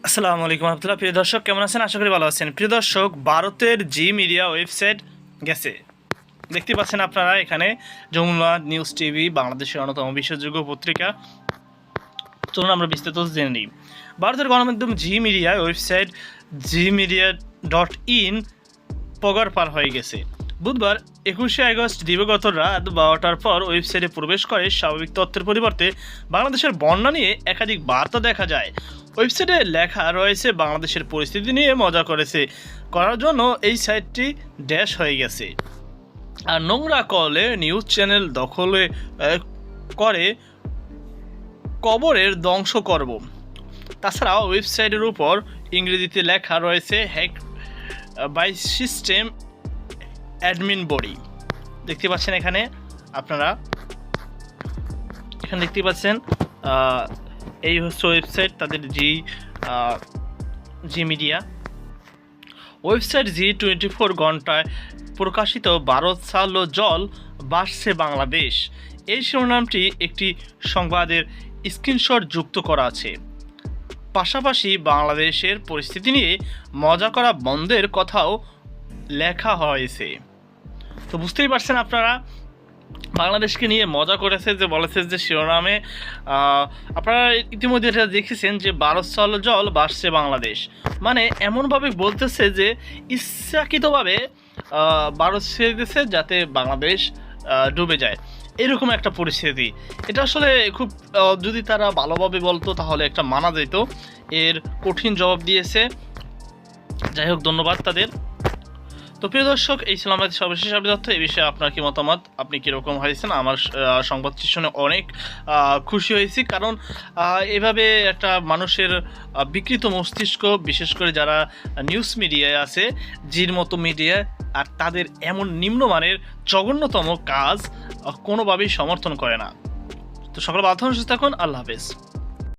আসসালামু আলাইকুম রহমতুল্লাহ। প্রিয় দর্শক, কেমন আছেন? আশা করি ভালো আছেন। প্রিয় দর্শক, ভারতের জি মিডিয়া ওয়েবসাইট গেছে, দেখতে পাচ্ছেন আপনারা এখানে যমুনা নিউজ টিভি, বাংলাদেশের অন্যতম বিশ্বাসযোগ্য পত্রিকা। চলুন আমরা বিস্তারিত জেনে নিই। ভারতের গণমাধ্যম জি মিডিয়া ওয়েবসাইট gmedia.in পগার পার হয়ে গেছে। বুধবার 21শে আগস্ট দিবাগত রাত 12টার পর ওয়েবসাইটে প্রবেশ করে স্বাভাবিক তথ্যের পরিবর্তে বাংলাদেশের বন্যা নিয়ে একাধিক বার্তা দেখা যায়। ওয়েবসাইটে লেখা রয়েছে বাংলাদেশের পরিস্থিতি নিয়ে মজা করার জন্য এই সাইটটি ড্যাশ হয়ে গেছে। আর নোংরা কলে নিউজ চ্যানেল দখলে করে কবরের ধ্বংস করব। তাছাড়া ওয়েবসাইটের উপর ইংরেজিতে লেখা রয়েছে hack by system admin body. দেখতে পাচ্ছেন এখানে আপনারা দেখতে পাচ্ছেন এই হচ্ছে ওয়েবসাইট তাদের জি মিডিয়া ওয়েবসাইট। G24 ঘন্টায় প্রকাশিত ভারত ছাড়ল জল, বাড়ছে বাংলাদেশ, এই শিরোনামটি একটি সংবাদের স্ক্রিনশট যুক্ত করা আছে। পাশাপাশি বাংলাদেশের পরিস্থিতি নিয়ে মজা করা বন্ধের কথাও লেখা হয়েছে। তো বুঝতেই পারছেন আপনারা, বাংলাদেশকে নিয়ে মজা করেছে, যে বলেছে যে শিরোনামে আপনারা ইতিমধ্যে এটা দেখেছেন যে ভারত ছাড়ল জল, বাড়ছে বাংলাদেশ, মানে এমনভাবে বলতেছে যে ইচ্ছাকৃতভাবে ভারত ছেড়ে দিতেছে যাতে বাংলাদেশ ডুবে যায়, এরকম একটা পরিস্থিতি। এটা আসলে খুব যদি তারা ভালোভাবে বলতো তাহলে একটা মানা যেত। এর কঠিন জবাব দিয়েছে। যাই হোক, ধন্যবাদ তাদের। তো প্রিয় দর্শক, এই ছিল আমাদের সর্বশেষ আপডেট তথ্য। এই বিষয়ে আপনার কি মতামত? আপনি কীরকম হয়েছেন? আমার সংবাদটি শুনে অনেক খুশি হয়েছি, কারণ এভাবে একটা মানুষের বিকৃত মস্তিষ্ক, বিশেষ করে যারা নিউজ মিডিয়ায় আছে, জির মতো মিডিয়া, আর তাদের এমন নিম্নমানের জঘন্যতম কাজ কোনোভাবেই সমর্থন করে না। তো সকল বাধ্য সুস্থ থাকুন। আল্লাহ হাফেজ।